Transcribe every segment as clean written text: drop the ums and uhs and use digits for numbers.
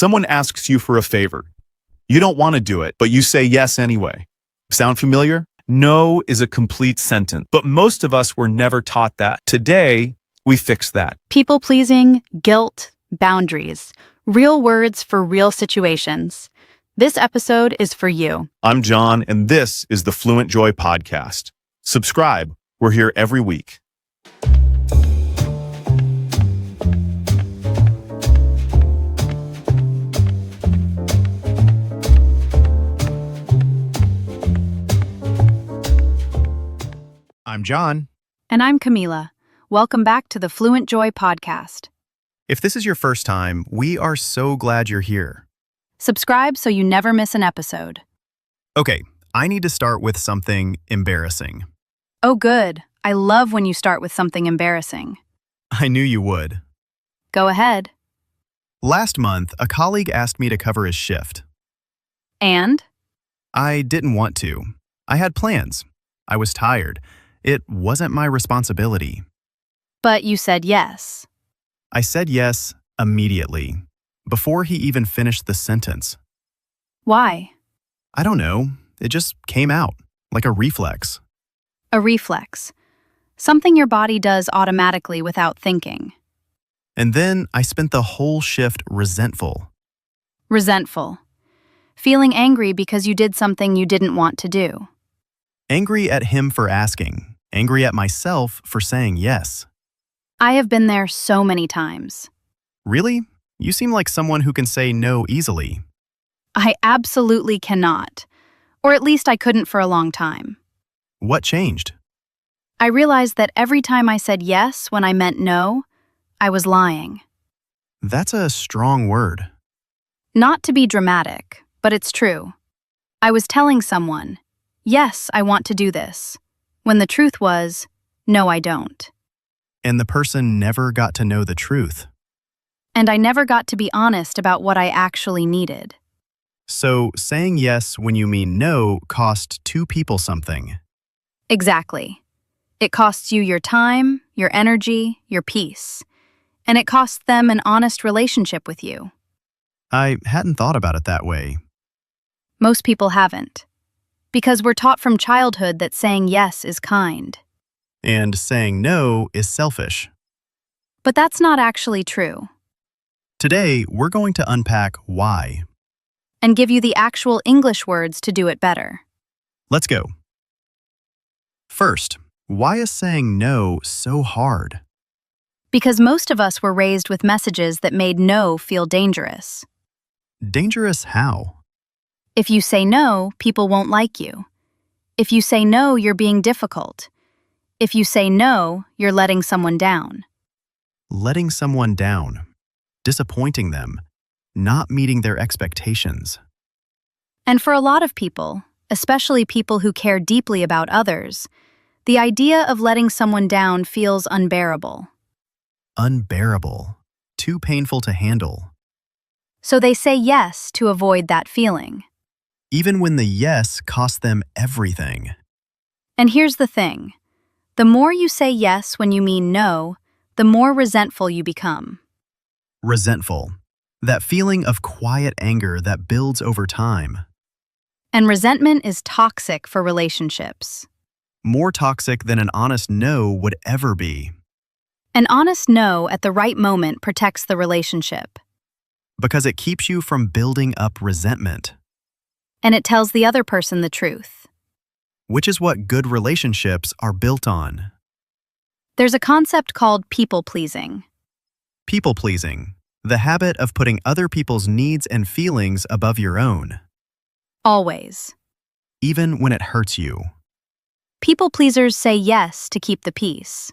Someone asks you for a favor. You don't want to do it, but you say yes anyway. Sound familiar? No is a complete sentence, but most of us were never taught that. Today, we fix that. People-pleasing, guilt, boundaries. Real words for real situations. This episode is for you. I'm John, and this is the Fluent Joy Podcast. Subscribe. We're here every week. I'm John. And I'm Camila. Welcome back to the Fluent Joy Podcast. If this is your first time, we are so glad you're here. Subscribe so you never miss an episode. Okay, I need to start with something embarrassing. Oh, good. I love when you start with something embarrassing. I knew you would. Go ahead. Last month, a colleague asked me to cover his shift. And? I didn't want to. I had plans. I was tired. It wasn't my responsibility. But you said yes. I said yes immediately, before he even finished the sentence. Why? I don't know. It just came out, like a reflex. A reflex. Something your body does automatically without thinking. And then I spent the whole shift resentful. Resentful. Feeling angry because you did something you didn't want to do. Angry at him for asking. Angry at myself for saying yes. I have been there so many times. Really? You seem like someone who can say no easily. I absolutely cannot. Or at least I couldn't for a long time. What changed? I realized that every time I said yes when I meant no, I was lying. That's a strong word. Not to be dramatic, but it's true. I was telling someone, yes, I want to do this, when the truth was, no, I don't. And the person never got to know the truth. And I never got to be honest about what I actually needed. So saying yes when you mean no cost two people something. Exactly. It costs you your time, your energy, your peace. And it costs them an honest relationship with you. I hadn't thought about it that way. Most people haven't. Because we're taught from childhood that saying yes is kind. And saying no is selfish. But that's not actually true. Today, we're going to unpack why. And give you the actual English words to do it better. Let's go. First, why is saying no so hard? Because most of us were raised with messages that made no feel dangerous. Dangerous how? If you say no, people won't like you. If you say no, you're being difficult. If you say no, you're letting someone down. Letting someone down. Disappointing them. Not meeting their expectations. And for a lot of people, especially people who care deeply about others, the idea of letting someone down feels unbearable. Unbearable. Too painful to handle. So they say yes to avoid that feeling. Even when the yes costs them everything. And here's the thing. The more you say yes when you mean no, the more resentful you become. Resentful. That feeling of quiet anger that builds over time. And resentment is toxic for relationships. More toxic than an honest no would ever be. An honest no at the right moment protects the relationship. Because it keeps you from building up resentment. And it tells the other person the truth. Which is what good relationships are built on. There's a concept called people-pleasing. People-pleasing. The habit of putting other people's needs and feelings above your own. Always. Even when it hurts you. People-pleasers say yes to keep the peace.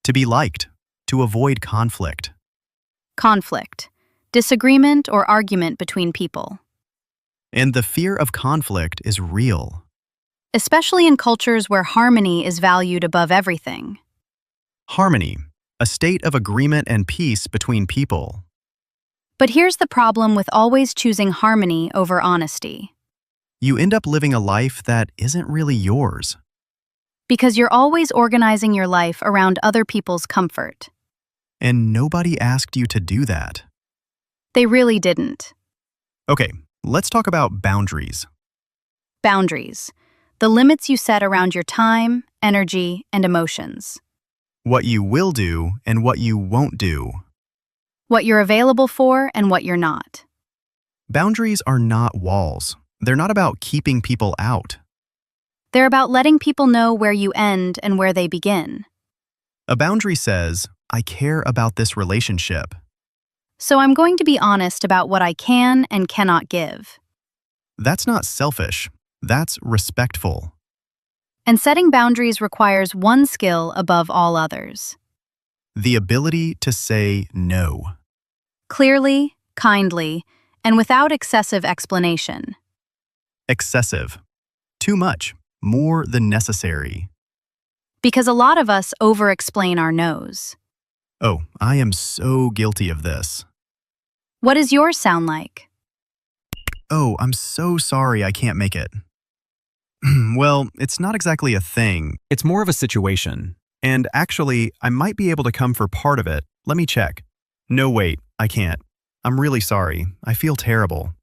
To be liked. To avoid conflict. Conflict. Disagreement or argument between people. And the fear of conflict is real. Especially in cultures where harmony is valued above everything. Harmony. A state of agreement and peace between people. But here's the problem with always choosing harmony over honesty. You end up living a life that isn't really yours. Because you're always organizing your life around other people's comfort. And nobody asked you to do that. They really didn't. Okay, let's talk about boundaries. Boundaries. The limits you set around your time, energy, and emotions. What you will do and what you won't do. What you're available for and what you're not. Boundaries are not walls. They're not about keeping people out. They're about letting people know where you end and where they begin. A boundary says, I care about this relationship. So I'm going to be honest about what I can and cannot give. That's not selfish. That's respectful. And setting boundaries requires one skill above all others. The ability to say no. Clearly, kindly, and without excessive explanation. Excessive. Too much. More than necessary. Because a lot of us over-explain our no's. Oh, I am so guilty of this. What does yours sound like? Oh, I'm so sorry I can't make it. Well, it's not exactly a thing. It's more of a situation. And actually, I might be able to come for part of it. Let me check. No, wait, I can't. I'm really sorry. I feel terrible.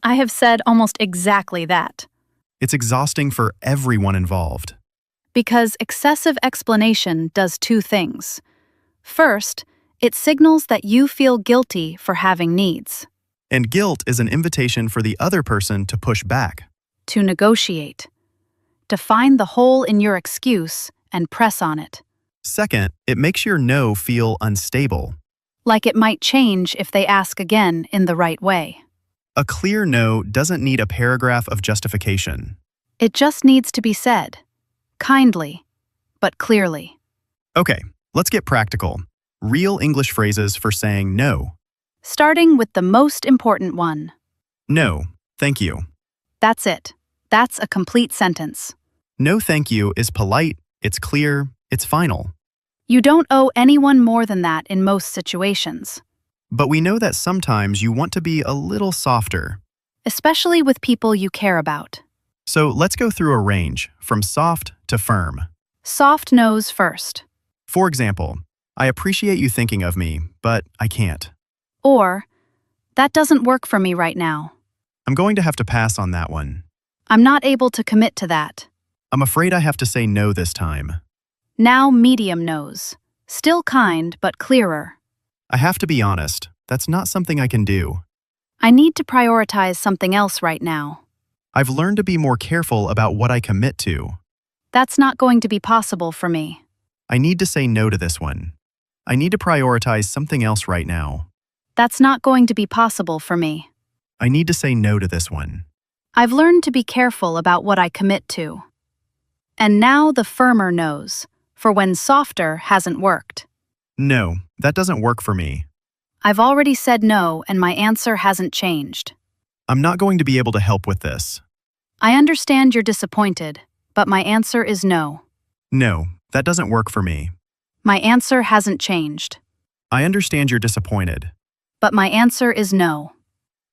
I have said almost exactly that. It's exhausting for everyone involved. Because excessive explanation does two things. First, it signals that you feel guilty for having needs. And guilt is an invitation for the other person to push back. To negotiate. To find the hole in your excuse and press on it. Second, it makes your no feel unstable. Like it might change if they ask again in the right way. A clear no doesn't need a paragraph of justification. It just needs to be said. Kindly, but clearly. Okay, let's get practical. Real English phrases for saying no. Starting with the most important one. No, thank you. That's it. That's a complete sentence. No thank you is polite, it's clear, it's final. You don't owe anyone more than that in most situations. But we know that sometimes you want to be a little softer. Especially with people you care about. So let's go through a range, from soft to firm. Soft no's first. For example, I appreciate you thinking of me, but I can't. Or, that doesn't work for me right now. I'm going to have to pass on that one. I'm not able to commit to that. I'm afraid I have to say no this time. Now medium no's. Still kind, but clearer. I have to be honest, that's not something I can do. I need to prioritize something else right now. I've learned to be more careful about what I commit to. That's not going to be possible for me. I need to say no to this one. I need to prioritize something else right now. That's not going to be possible for me. I need to say no to this one. I've learned to be careful about what I commit to. And now the firmer no's, for when softer hasn't worked. No, that doesn't work for me. I've already said no and my answer hasn't changed. I'm not going to be able to help with this. I understand you're disappointed, but my answer is no. No, that doesn't work for me. My answer hasn't changed, I understand you're disappointed. but my answer is no.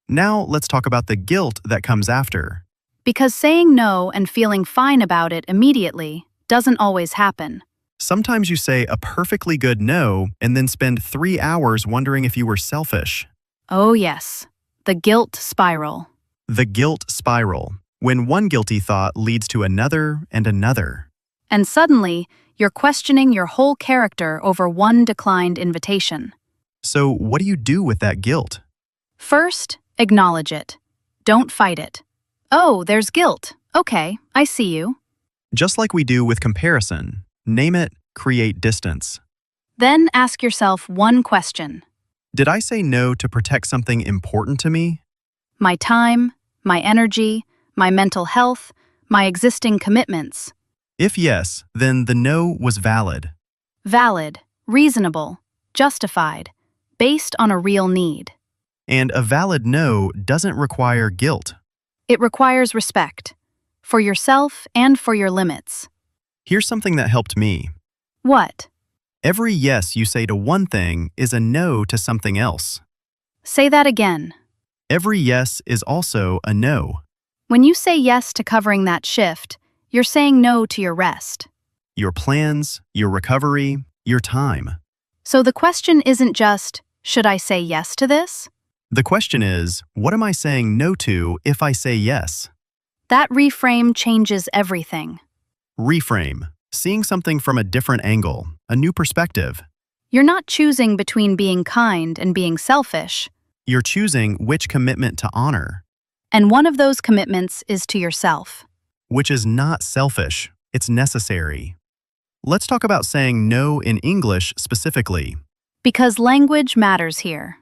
Now let's talk about the guilt that comes after. Because saying no and feeling fine about it immediately doesn't always happen. Sometimes you say a perfectly good no and then spend 3 hours wondering if you were selfish. Oh yes, the guilt spiral. The guilt spiral, when one guilty thought leads to another and another. And suddenly, you're questioning your whole character over one declined invitation. So what do you do with that guilt? First, acknowledge it. Don't fight it. Oh, there's guilt. Okay, I see you. Just like we do with comparison, name it, create distance. Then ask yourself one question. Did I say no to protect something important to me? My time, my energy, my mental health, my existing commitments. If yes, then the no was valid. Valid, reasonable, justified, based on a real need. And a valid no doesn't require guilt. It requires respect, for yourself and for your limits. Here's something that helped me. What? Every yes you say to one thing is a no to something else. Say that again. Every yes is also a no. When you say yes to covering that shift, you're saying no to your rest. Your plans, your recovery, your time. So the question isn't just, should I say yes to this? The question is, what am I saying no to if I say yes? That reframe changes everything. Reframe. Seeing something from a different angle, a new perspective. You're not choosing between being kind and being selfish, You're choosing which commitment to honor, and one of those commitments is to yourself. which is not selfish, it's necessary. Let's talk about saying no in English specifically. Because language matters here.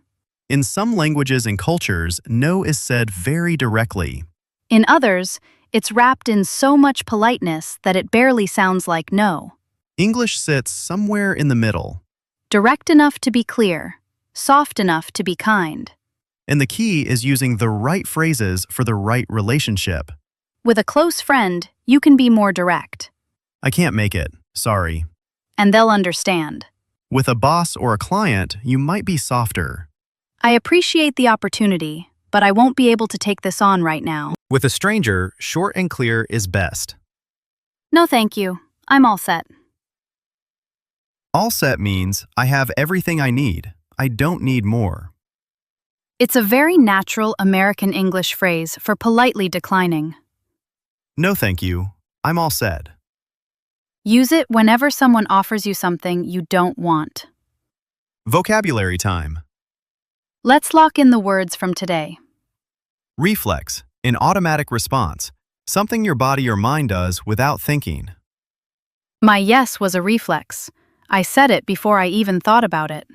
In some languages and cultures, no is said very directly. In others, it's wrapped in so much politeness that it barely sounds like no. English sits somewhere in the middle, Direct enough to be clear, soft enough to be kind. and the key is using the right phrases for the right relationship. With a close friend, you can be more direct, I can't make it, sorry. and they'll understand. With a boss or a client, you might be softer. I appreciate the opportunity, but I won't be able to take this on right now. With a stranger, short and clear is best. No, thank you. I'm all set. All set means I have everything I need. I don't need more. It's a very natural American English phrase for politely declining. No thank you. I'm all set. Use it whenever someone offers you something you don't want. Vocabulary time. Let's lock in the words from today. Reflex, an automatic response, something your body or mind does without thinking. My yes was a reflex. I said it before I even thought about it.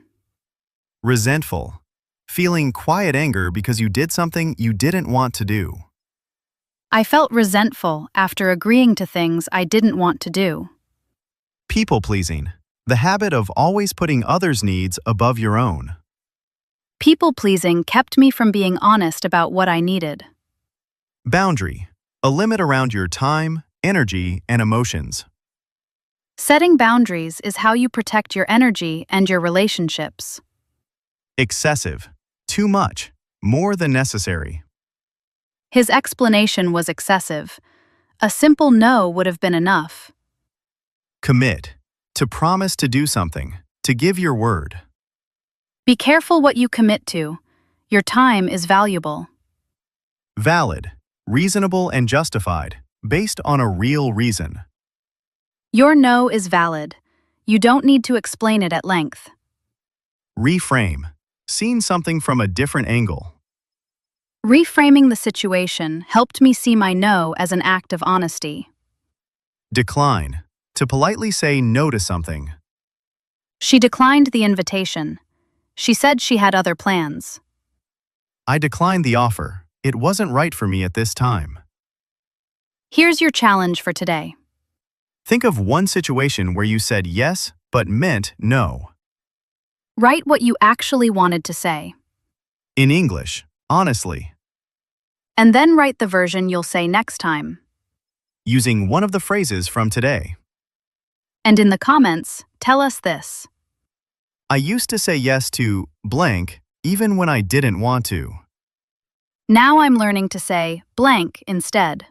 Resentful, feeling quiet anger because you did something you didn't want to do. I felt resentful after agreeing to things I didn't want to do. People-pleasing, the habit of always putting others' needs above your own. People-pleasing kept me from being honest about what I needed. Boundary, a limit around your time, energy, and emotions. Setting boundaries is how you protect your energy and your relationships. Excessive, too much, more than necessary. His explanation was excessive. A simple no would have been enough. Commit, to promise to do something, to give your word. Be careful what you commit to. Your time is valuable. Valid, reasonable and justified, based on a real reason. Your no is valid. You don't need to explain it at length. Reframe, seeing something from a different angle. Reframing the situation helped me see my no as an act of honesty. Decline, to politely say no to something. She declined the invitation. She said she had other plans. I declined the offer. It wasn't right for me at this time. Here's your challenge for today. Think of one situation where you said yes, but meant no. Write what you actually wanted to say, In English, honestly, and then write the version you'll say next time. using one of the phrases from today. And in the comments, tell us this. I used to say yes to blank even when I didn't want to. Now I'm learning to say blank instead.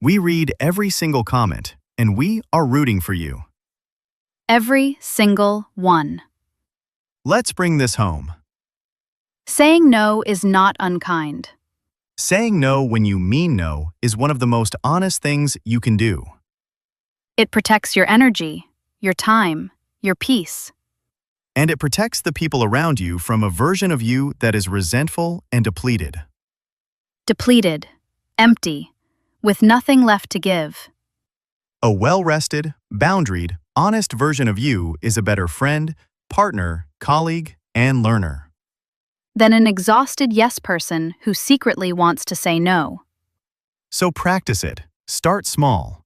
We read every single comment, and we are rooting for you. Every single one. Let's bring this home. Saying no is not unkind. Saying no when you mean no is one of the most honest things you can do. It protects your energy, your time, your peace. And it protects the people around you from a version of you that is resentful and depleted. Depleted, empty, with nothing left to give. A well-rested, boundaried, honest version of you is a better friend, partner, colleague, and learner. Than an exhausted yes person who secretly wants to say no. So practice it. Start small.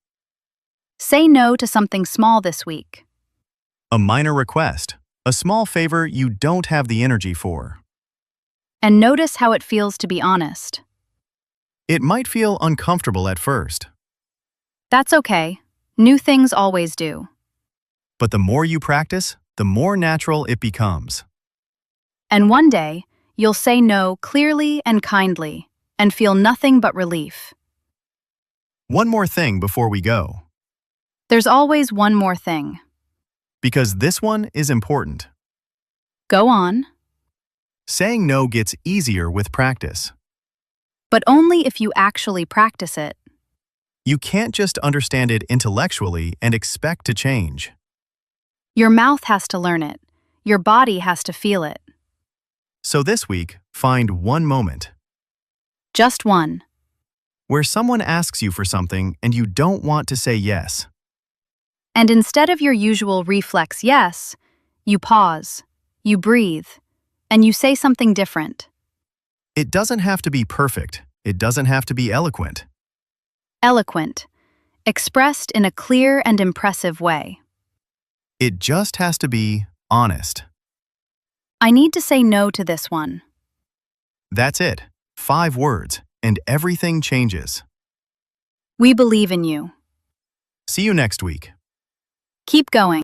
Say no to something small this week. A minor request, a small favor you don't have the energy for. And notice how it feels to be honest. It might feel uncomfortable at first, That's okay. New things always do. but the more you practice, the more natural it becomes. And one day, you'll say no clearly and kindly, and feel nothing but relief. One more thing before we go, There's always one more thing. because this one is important. Go on. Saying no gets easier with practice. But only if you actually practice it. You can't just understand it intellectually and expect to change. Your mouth has to learn it. Your body has to feel it. So this week, find one moment Just one. where someone asks you for something and you don't want to say yes. And instead of your usual reflex yes, you pause, you breathe, and you say something different. It doesn't have to be perfect. It doesn't have to be eloquent. Eloquent. Expressed in a clear and impressive way. It just has to be honest. I need to say no to this one. That's it. 5 words, and everything changes. We believe in you. See you next week. Keep going.